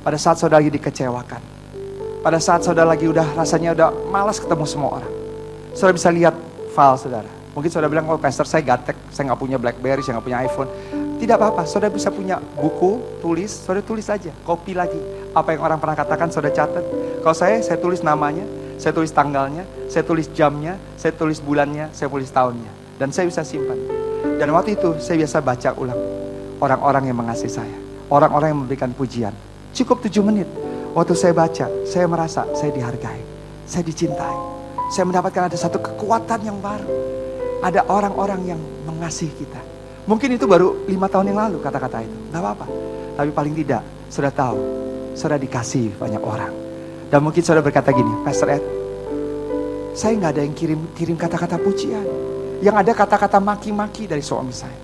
Pada saat saudara lagi dikecewakan, pada saat saudara lagi rasanya udah malas ketemu semua orang, saudara bisa lihat file saudara. Mungkin saudara bilang, oh pastor saya gaptek, saya gak punya BlackBerry, saya gak punya iPhone. Tidak apa-apa, saudara bisa punya buku, tulis, saudara tulis aja, copy lagi. Apa yang orang pernah katakan, saudara catat. Kalau saya tulis namanya, saya tulis tanggalnya, saya tulis jamnya, saya tulis bulannya, saya tulis tahunnya. Dan saya bisa simpan. Dan waktu itu, saya biasa baca ulang. Orang-orang yang mengasihi saya, orang-orang yang memberikan pujian. Cukup 7 menit. Waktu saya baca, saya merasa saya dihargai, saya dicintai. Saya mendapatkan ada satu kekuatan yang baru. Ada orang-orang yang mengasihi kita. Mungkin itu baru 5 tahun yang lalu kata-kata itu. Gak apa-apa. Tapi paling tidak, saudara tahu, saudara dikasihi banyak orang. Dan mungkin saudara berkata gini, Pastor Ed, saya gak ada yang kirim kata-kata pujian. Yang ada kata-kata maki-maki dari suami saya.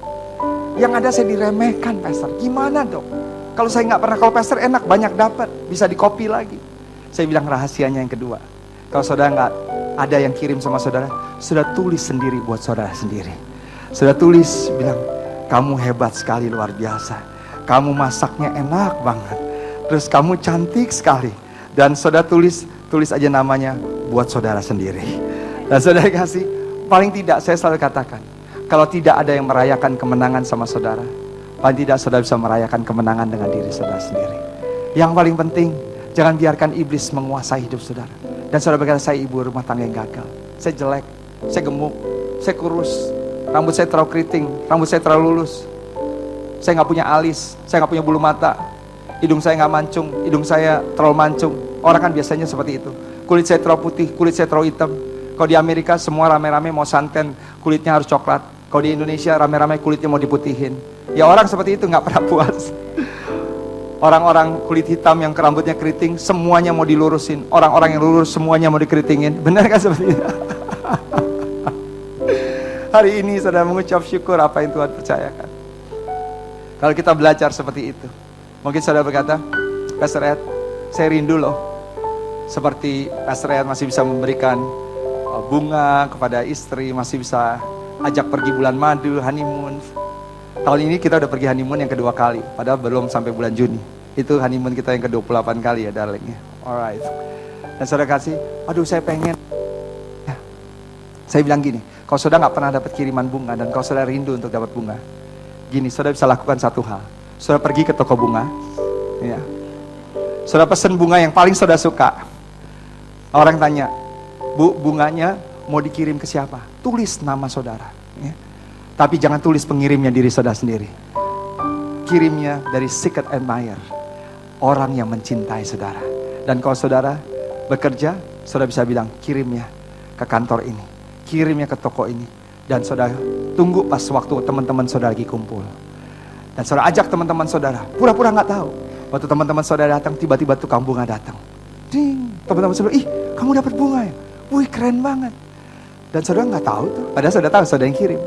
Yang ada saya diremehkan, Pastor. Gimana dong? Kalau saya gak pernah, kalau Pastor enak, banyak dapat. Bisa di-copy lagi. Saya bilang rahasianya yang kedua. Kalau saudara gak ada yang kirim sama saudara, saudara tulis sendiri buat saudara sendiri. Saudara tulis, bilang, kamu hebat sekali, luar biasa. Kamu masaknya enak banget. Terus kamu cantik sekali. Dan saudara tulis aja namanya buat saudara sendiri. Dan saudara kasih, paling tidak saya selalu katakan, kalau tidak ada yang merayakan kemenangan sama saudara, paling tidak saudara bisa merayakan kemenangan dengan diri saudara sendiri. Yang paling penting, jangan biarkan iblis menguasai hidup saudara. Dan saudara berkata, saya ibu rumah tangga yang gagal. Saya jelek, saya gemuk, saya kurus, rambut saya terlalu keriting, rambut saya terlalu lurus. Saya gak punya alis, saya gak punya bulu mata, hidung saya gak mancung, hidung saya terlalu mancung. Orang kan biasanya seperti itu. Kulit saya terlalu putih, kulit saya terlalu hitam. Kalau di Amerika semua rame-rame mau santen, kulitnya harus coklat. Kalau di Indonesia rame-rame kulitnya mau diputihin. Ya orang seperti itu gak pernah puas. Orang-orang kulit hitam yang rambutnya keriting, semuanya mau dilurusin. Orang-orang yang lurus, semuanya mau dikeritingin. Benar kan seperti itu? Hari ini saudara mengucap syukur apa yang Tuhan percayakan. Kalau kita belajar seperti itu, mungkin saudara berkata, Pastor Ed, saya rindu loh. Seperti Pastor Ed masih bisa memberikan bunga kepada istri, masih bisa ajak pergi bulan madu, honeymoon. Tahun ini kita udah pergi honeymoon yang kedua kali, padahal belum sampai bulan Juni. Itu honeymoon kita yang ke-28 kali ya darling ya. Alright. Dan saudara kasih, aduh saya pengen. Ya. Saya bilang gini, kalau saudara gak pernah dapat kiriman bunga dan kalau saudara rindu untuk dapat bunga, gini, saudara bisa lakukan satu hal. Saudara pergi ke toko bunga, ya. Saudara pesen bunga yang paling saudara suka. Orang tanya, Bu, bunganya mau dikirim ke siapa? Tulis nama saudara, ya. Tapi jangan tulis pengirimnya diri saudara sendiri. Kirimnya dari secret admirer, orang yang mencintai saudara. Dan kalau saudara bekerja, saudara bisa bilang, kirimnya ke kantor ini, kirimnya ke toko ini. Dan saudara tunggu pas waktu teman-teman saudara lagi kumpul. Dan saudara ajak teman-teman saudara, pura-pura gak tahu. Waktu teman-teman saudara datang, tiba-tiba tukang bunga datang. Ding, teman-teman saudara, ih kamu dapat bunga ya? Wih keren banget. Dan saudara gak tahu tuh, padahal saudara tahu saudara yang kirim.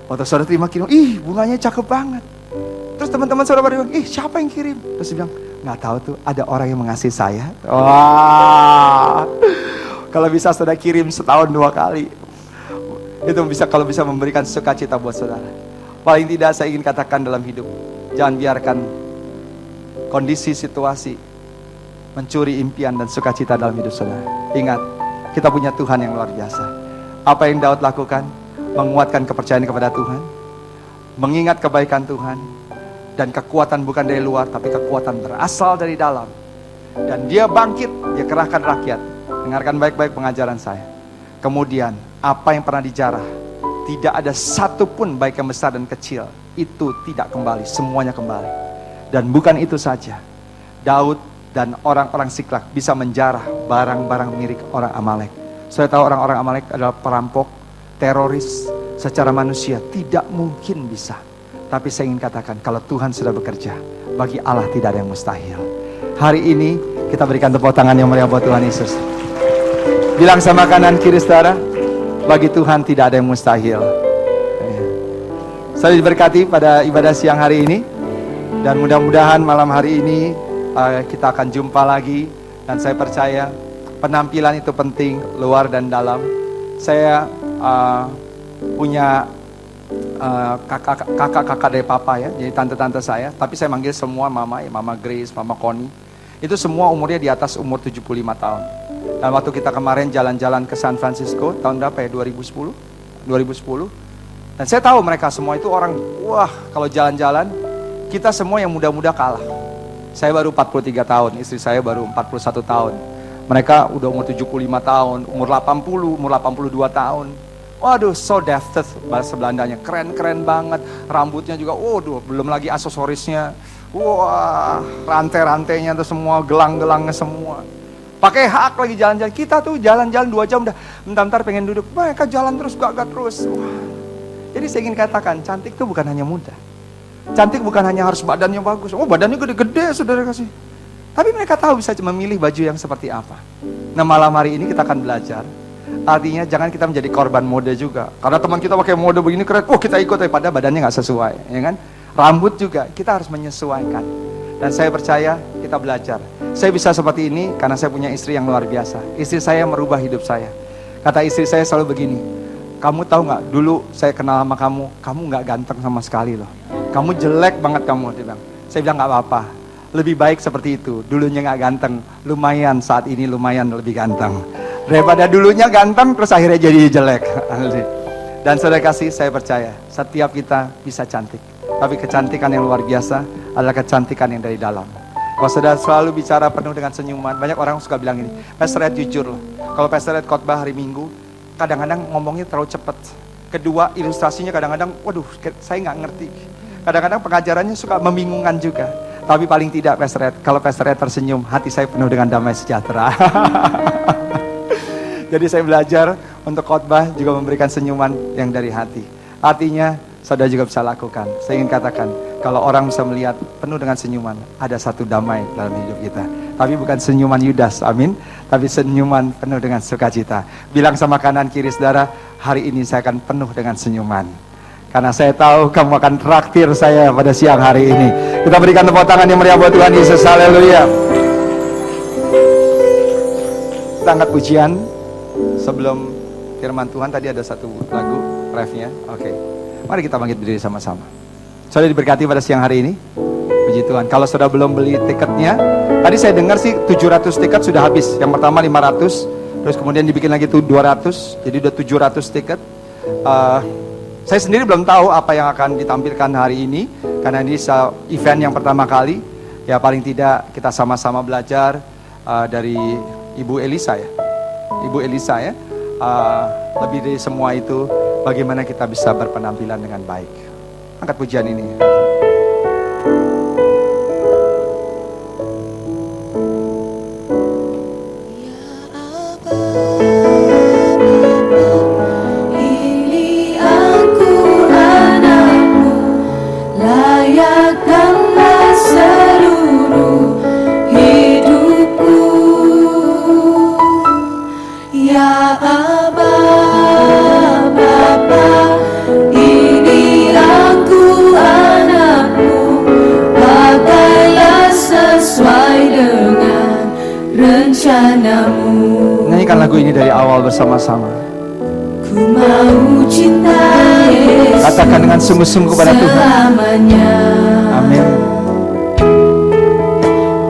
Waktu saudara terima kirim, ih bunganya cakep banget. Terus teman-teman saudara bilang, ih siapa yang kirim? Terus dia bilang, gak tahu tuh, ada orang yang mengasihi saya. Wah, kalau bisa saudara kirim setahun 2 kali. Itu bisa, kalau bisa memberikan sukacita buat saudara. Paling tidak saya ingin katakan dalam hidup, jangan biarkan kondisi situasi mencuri impian dan sukacita dalam hidup saudara. Ingat, kita punya Tuhan yang luar biasa. Apa yang Daud lakukan? Menguatkan kepercayaan kepada Tuhan, mengingat kebaikan Tuhan, dan kekuatan bukan dari luar, tapi kekuatan berasal dari dalam. Dan dia bangkit, dia kerahkan rakyat. Dengarkan baik-baik pengajaran saya. Kemudian, apa yang pernah dijarah, tidak ada satupun baik yang besar dan kecil, itu tidak kembali, semuanya kembali. Dan bukan itu saja, Daud dan orang-orang Siklak bisa menjarah barang-barang milik orang Amalek. Saya tahu orang-orang Amalek adalah perampok, teroris, secara manusia tidak mungkin bisa. Tapi saya ingin katakan, kalau Tuhan sudah bekerja, bagi Allah tidak ada yang mustahil. Hari ini kita berikan tepuk tangan yang meriah buat Tuhan Yesus. Bilang sama kanan kiri saudara, bagi Tuhan tidak ada yang mustahil. Saya diberkati pada ibadah siang hari ini. Dan mudah-mudahan malam hari ini kita akan jumpa lagi. Dan saya percaya penampilan itu penting, luar dan dalam. Saya punya kakak dari papa ya, jadi tante-tante saya. Tapi saya manggil semua mama ya, Mama Grace, Mama Connie. Itu semua umurnya di atas umur 75 tahun. Dan waktu kita kemarin jalan-jalan ke San Francisco, tahun berapa ya, 2010. Dan saya tahu mereka semua itu orang, wah kalau jalan-jalan, kita semua yang muda-muda kalah. Saya baru 43 tahun, istri saya baru 41 tahun. Mereka udah umur 75 tahun, umur 80, umur 82 tahun. Waduh, so dafted bahasa Belandanya, keren-keren banget. Rambutnya juga, waduh, belum lagi aksesorisnya. Wah, rantai-rantainya tuh semua, gelang-gelangnya semua. Pakai hak lagi jalan-jalan. Kita tuh jalan-jalan 2 jam udah bentar-bentar pengen duduk. Mereka jalan terus, gagak terus. Wah. Jadi saya ingin katakan, cantik tuh bukan hanya muda. Cantik bukan hanya harus badannya bagus. Oh, badannya gede-gede, saudara kasih. Tapi mereka tahu bisa memilih baju yang seperti apa. Nah, malam hari ini kita akan belajar. Artinya jangan kita menjadi korban mode juga. Karena teman kita pakai mode begini keren, oh kita ikut, padahal badannya nggak sesuai, ya kan? Rambut juga kita harus menyesuaikan. Dan saya percaya kita belajar. Saya bisa seperti ini karena saya punya istri yang luar biasa. Istri saya merubah hidup saya. Kata istri saya selalu begini, kamu tahu nggak? Dulu saya kenal sama kamu nggak ganteng sama sekali loh. Kamu jelek banget kamu, dia bilang. Saya bilang nggak apa-apa. Lebih baik seperti itu. Dulunya nggak ganteng, lumayan saat ini lumayan lebih ganteng. Daripada dulunya ganteng terus akhirnya jadi jelek. Dan saudara kasih, saya percaya setiap kita bisa cantik. Tapi kecantikan yang luar biasa adalah kecantikan yang dari dalam. Kalau saudara selalu bicara penuh dengan senyuman, banyak orang suka bilang ini, Pastor Ed jujur loh, kalau Pastor Ed khotbah hari Minggu, kadang-kadang ngomongnya terlalu cepat. Kedua, ilustrasinya kadang-kadang, waduh, saya nggak ngerti. Kadang-kadang pengajarannya suka membingungkan juga. Tapi paling tidak Pastor Ed, kalau Pastor Ed tersenyum, hati saya penuh dengan damai sejahtera. Jadi saya belajar untuk khotbah juga memberikan senyuman yang dari hati. Artinya, saudara juga bisa lakukan. Saya ingin katakan, kalau orang bisa melihat penuh dengan senyuman, ada satu damai dalam hidup kita. Tapi bukan senyuman Yudas, amin. Tapi senyuman penuh dengan sukacita. Bilang sama kanan kiri saudara, hari ini saya akan penuh dengan senyuman. Karena saya tahu kamu akan traktir saya pada siang hari ini. Kita berikan tepuk tangan yang meriah buat Tuhan Yesus, haleluya. Kita angkat pujian. Sebelum firman Tuhan tadi ada satu lagu, refnya. Oke. Mari kita bangkit berdiri sama-sama. Saudara diberkati pada siang hari ini. Puji Tuhan. Kalau saudara belum beli tiketnya, tadi saya dengar sih 700 tiket sudah habis. Yang pertama 500, terus kemudian dibikin lagi tuh 200, jadi udah 700 tiket. Saya sendiri belum tahu apa yang akan ditampilkan hari ini, karena ini event yang pertama kali. Ya paling tidak kita sama-sama belajar dari Ibu Elisa ya. Ibu Elisa ya, lebih dari semua itu, bagaimana kita bisa berpenampilan dengan baik. Angkat pujian ini. Nyanyikan lagu ini dari awal bersama-sama. Ku mau cinta Yesus, katakan dengan sungguh-sungguh pada Tuhan. Amin.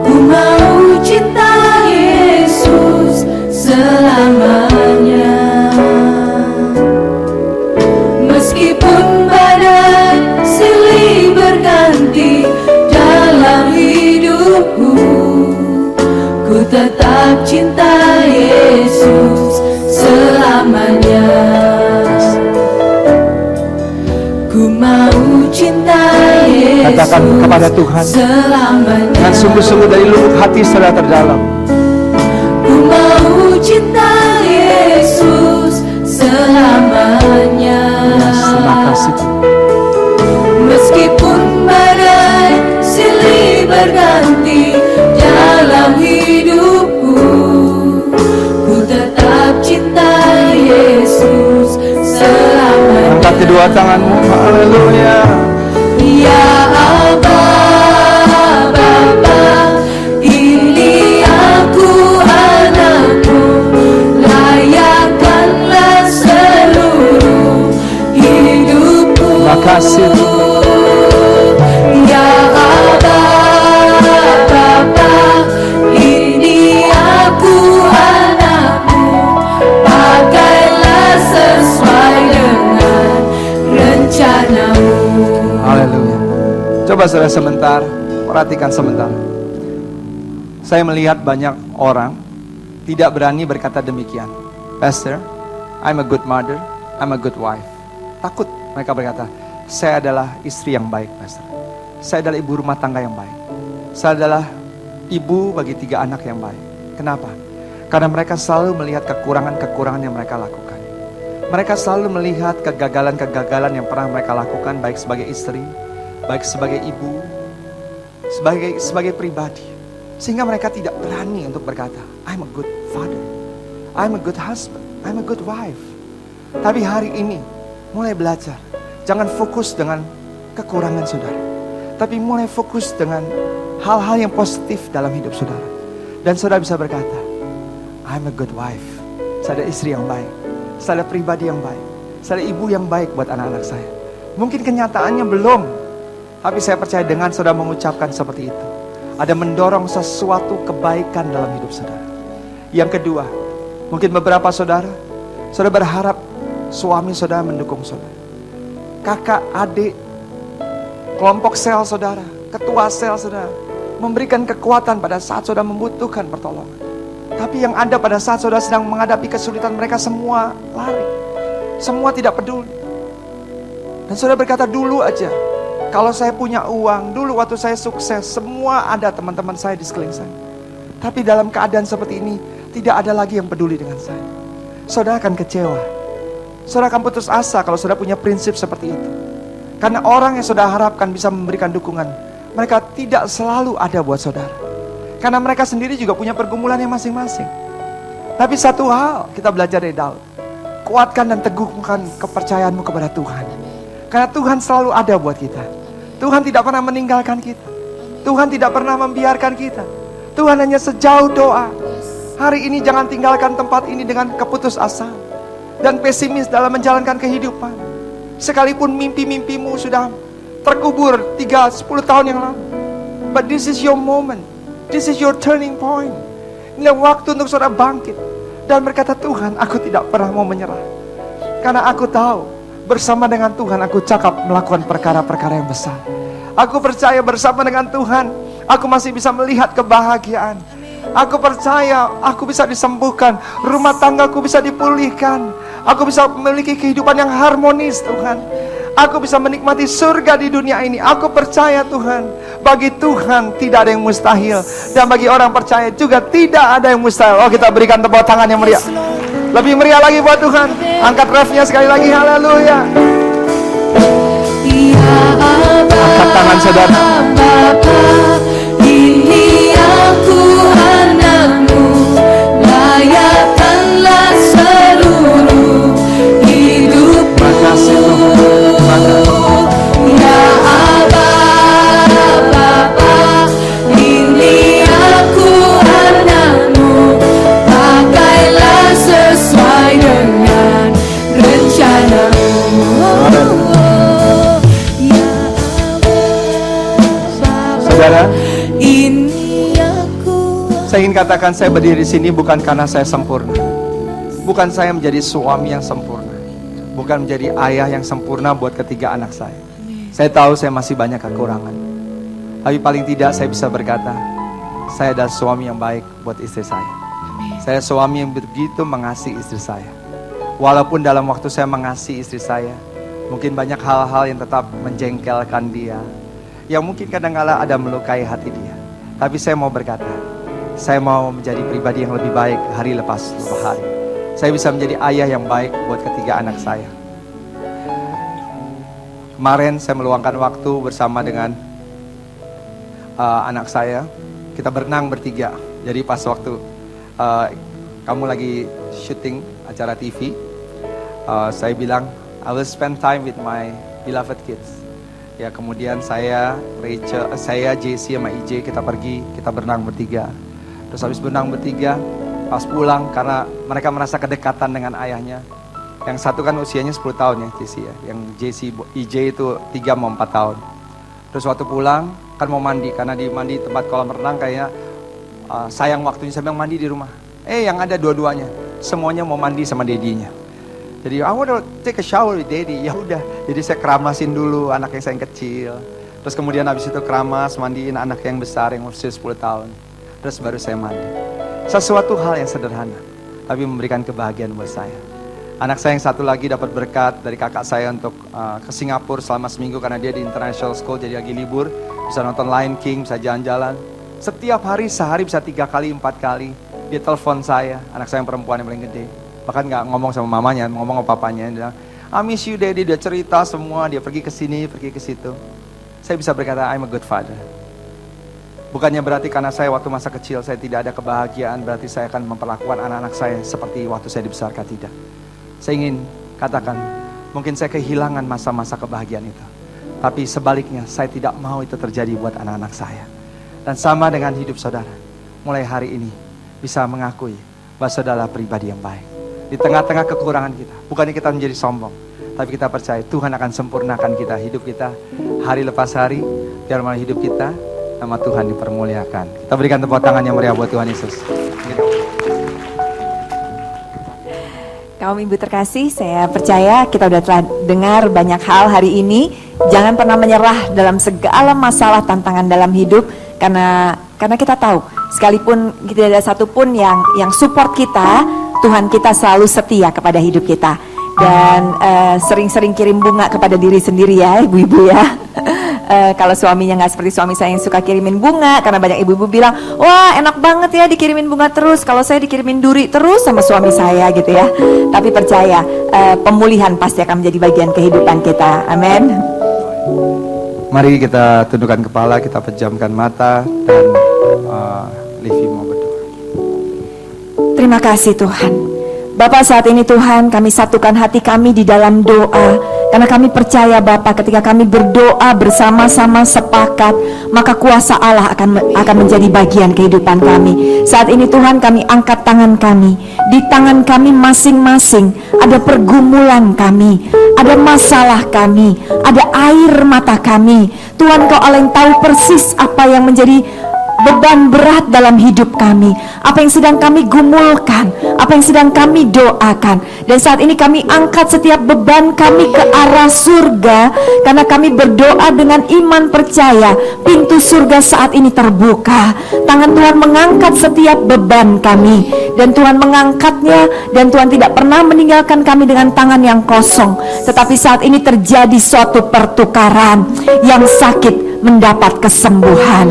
Ku mau cinta Yesus selamanya. Meskipun badai silih berganti dalam hidupku, ku tetap cinta Yesus selamanya. Ku mau cinta Yesus, katakan kepada Tuhan selamanya. dengan sungguh-sungguh dari lubuk hati saudara terdalam. Ku mau cinta Yesus selamanya. Terima kasih. Meskipun badai silih berganti dalam hidupku, ku tetap cinta Yesus selamanya. Angkat kedua tanganmu, haleluya. Ya Aba, Bapa, ini aku anakmu, layakkanlah seluruh hidupku. Maka Coba saudara sebentar, perhatikan sebentar. Saya melihat banyak orang tidak berani berkata demikian. Pastor, I'm a good mother, I'm a good wife. Takut mereka berkata, saya adalah istri yang baik, Pastor. Saya adalah ibu rumah tangga yang baik. Saya adalah ibu bagi 3 anak yang baik. Kenapa? Karena mereka selalu melihat kekurangan-kekurangan yang mereka lakukan. Mereka selalu melihat kegagalan-kegagalan yang pernah mereka lakukan, baik sebagai istri, baik sebagai ibu, sebagai pribadi. Sehingga mereka tidak berani untuk berkata, I'm a good father, I'm a good husband, I'm a good wife. Tapi hari ini, mulai belajar. Jangan fokus dengan kekurangan saudara, tapi mulai fokus dengan hal-hal yang positif dalam hidup saudara. Dan saudara bisa berkata, I'm a good wife. Saya ada istri yang baik, saya ada pribadi yang baik, saya ada ibu yang baik buat anak-anak saya. Mungkin kenyataannya belum, tapi saya percaya dengan saudara mengucapkan seperti itu, ada mendorong sesuatu kebaikan dalam hidup saudara. Yang kedua, mungkin beberapa saudara berharap suami saudara mendukung saudara, kakak, adik, kelompok sel saudara, ketua sel saudara, memberikan kekuatan pada saat saudara membutuhkan pertolongan. Tapi yang ada pada saat saudara sedang menghadapi kesulitan, mereka semua lari, semua tidak peduli. Dan saudara berkata, dulu aja kalau saya punya uang, dulu waktu saya sukses, semua ada teman-teman saya di sekeliling saya. Tapi dalam keadaan seperti ini, tidak ada lagi yang peduli dengan saya. Saudara akan kecewa, saudara akan putus asa kalau saudara punya prinsip seperti itu. Karena orang yang saudara harapkan bisa memberikan dukungan, mereka tidak selalu ada buat saudara. Karena mereka sendiri juga punya pergumulan yang masing-masing. Tapi satu hal kita belajar dari Daud, kuatkan dan teguhkan kepercayaanmu kepada Tuhan. Karena Tuhan selalu ada buat kita. Tuhan tidak pernah meninggalkan kita. Tuhan tidak pernah membiarkan kita. Tuhan hanya sejauh doa. Hari ini jangan tinggalkan tempat ini dengan keputusasaan dan pesimis dalam menjalankan kehidupan. Sekalipun mimpi-mimpimu sudah terkubur 10 tahun yang lalu. But this is your moment. This is your turning point. Inilah waktu untuk saudara bangkit dan berkata, Tuhan, aku tidak pernah mau menyerah. Karena aku tahu bersama dengan Tuhan aku cakap melakukan perkara-perkara yang besar. Aku percaya bersama dengan Tuhan aku masih bisa melihat kebahagiaan. Aku percaya aku bisa disembuhkan, rumah tanggaku bisa dipulihkan, aku bisa memiliki kehidupan yang harmonis, Tuhan. Aku bisa menikmati surga di dunia ini. Aku percaya, Tuhan, bagi Tuhan tidak ada yang mustahil, dan bagi orang percaya juga tidak ada yang mustahil. Oh, kita berikan tepuk tangan yang meriah. Lebih meriah lagi buat Tuhan. Angkat refnya sekali lagi, haleluya. Angkat tangan saudara. Ini aku anakmu, layakkanlah seluruh hidupku. Makasih Tuhan. Ya Aba, Bapa, ini aku anakmu, pakailah sesuai dengan rencanamu. Ya Aba, Saudara, ini aku. saya ingin katakan, saya berdiri di sini bukan karena saya sempurna, bukan saya menjadi suami yang sempurna, bukan menjadi ayah yang sempurna buat ketiga anak saya. Saya tahu saya masih banyak kekurangan, tapi paling tidak saya bisa berkata, saya adalah suami yang baik buat istri saya. Saya suami yang begitu mengasihi istri saya. Walaupun dalam waktu saya mengasihi istri saya, mungkin banyak hal-hal yang tetap menjengkelkan dia, yang mungkin kadang-kala ada melukai hati dia. Tapi saya mau berkata, saya mau menjadi pribadi yang lebih baik hari lepas hari. Saya bisa menjadi ayah yang baik buat ketiga anak saya. Kemarin saya meluangkan waktu bersama dengan anak saya. Kita berenang bertiga. Jadi pas waktu kamu lagi syuting acara TV, saya bilang, I will spend time with my beloved kids. Ya, kemudian saya, Rachel, saya, JC sama IJ, kita pergi, kita berenang bertiga. Terus habis berenang bertiga, pas pulang, karena mereka merasa kedekatan dengan ayahnya. Yang satu kan usianya 10 tahun ya, JC ya. Yang JC, IJ itu 3 mau 4 tahun. Terus waktu pulang, kan mau mandi, karena di mandi tempat kolam renang kayaknya sayang waktunya, saya bilang mandi di rumah. Yang ada dua-duanya, semuanya mau mandi sama dedinya. Jadi I want to take a shower with daddy. Ya udah, jadi saya keramasin dulu anak yang saya yang kecil. Terus kemudian habis itu keramas, mandiin anak yang besar yang usia 10 tahun. Terus baru saya mandi. Sesuatu hal yang sederhana, tapi memberikan kebahagiaan buat saya. Anak saya yang satu lagi dapat berkat dari kakak saya untuk ke Singapura selama seminggu karena dia di international school, jadi lagi libur. Bisa nonton Lion King, bisa jalan-jalan. Setiap hari, sehari bisa 3 kali, 4 kali. Dia telepon saya, anak saya yang perempuan yang paling gede. Bahkan gak ngomong sama mamanya, ngomong sama papanya. Dia bilang, I miss you daddy, dia cerita semua, dia pergi ke sini, pergi ke situ. Saya bisa berkata, I'm a good father. Bukannya berarti karena saya waktu masa kecil saya tidak ada kebahagiaan, berarti saya akan memperlakukan anak-anak saya seperti waktu saya dibesarkan, tidak. Saya ingin katakan, mungkin saya kehilangan masa-masa kebahagiaan itu. Tapi sebaliknya, saya tidak mau itu terjadi buat anak-anak saya. Dan sama dengan hidup saudara, mulai hari ini bisa mengakui bahwa saudara pribadi yang baik. Di tengah-tengah kekurangan kita, bukannya kita menjadi sombong, tapi kita percaya Tuhan akan sempurnakan kita, hidup kita hari lepas hari, biar malah hidup kita, nama Tuhan dipermuliakan. Kita berikan tepuk tangan yang meriah buat Tuhan Yesus. Kaum ibu terkasih, saya percaya kita sudah telah dengar banyak hal hari ini. Jangan pernah menyerah dalam segala masalah tantangan dalam hidup, karena kita tahu sekalipun tidak ada satupun yang support kita, Tuhan kita selalu setia kepada hidup kita. Dan sering-sering kirim bunga kepada diri sendiri ya ibu-ibu ya. Kalau suaminya nggak seperti suami saya yang suka kirimin bunga, karena banyak ibu-ibu bilang, wah enak banget ya dikirimin bunga terus. Kalau saya dikirimin duri terus sama suami saya gitu ya. Tapi percaya, pemulihan pasti akan menjadi bagian kehidupan kita. Amin. Mari kita tundukkan kepala, kita pejamkan mata, dan Livi mau berdoa. Terima kasih Tuhan. Bapak, saat ini Tuhan kami satukan hati kami di dalam doa, karena kami percaya Bapak ketika kami berdoa bersama-sama sepakat, maka kuasa Allah akan menjadi bagian kehidupan kami. Saat ini Tuhan kami angkat tangan kami. Di tangan kami masing-masing ada pergumulan kami, ada masalah kami, ada air mata kami. Tuhan, Kau Allah yang tahu persis apa yang menjadi beban berat dalam hidup kami, apa yang sedang kami gumulkan, apa yang sedang kami doakan. Dan saat ini kami angkat setiap beban kami ke arah surga, karena kami berdoa dengan iman percaya pintu surga saat ini terbuka. Tangan Tuhan mengangkat setiap beban kami, dan Tuhan mengangkatnya, dan Tuhan tidak pernah meninggalkan kami dengan tangan yang kosong. Tetapi saat ini terjadi suatu pertukaran, yang sakit mendapat kesembuhan,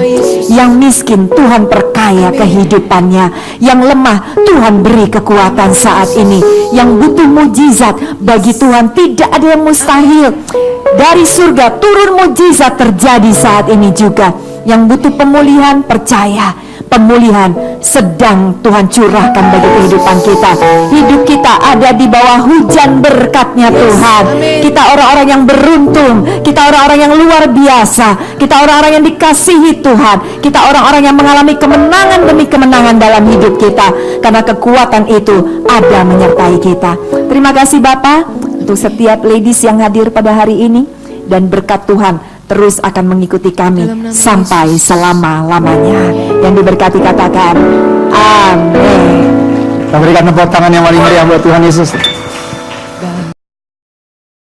yang miskin Tuhan perkaya kehidupannya, yang lemah Tuhan beri kekuatan saat ini, yang butuh mujizat bagi Tuhan tidak ada yang mustahil. Dari surga turun mujizat terjadi saat ini juga. Yang butuh pemulihan percaya, pemulihan sedang Tuhan curahkan bagi kehidupan kita. Hidup kita ada di bawah hujan berkat-Nya Tuhan. Kita orang-orang yang beruntung, kita orang-orang yang luar biasa, kita orang-orang yang dikasihi Tuhan, kita orang-orang yang mengalami kemenangan demi kemenangan dalam hidup kita, karena kekuatan itu ada menyertai kita. Terima kasih Bapak untuk setiap ladies yang hadir pada hari ini, dan berkat Tuhan terus akan mengikuti kami sampai selama-lamanya. Yang diberkati katakan amin. Kita berikan tepuk tangan yang paling meriah buat Tuhan Yesus.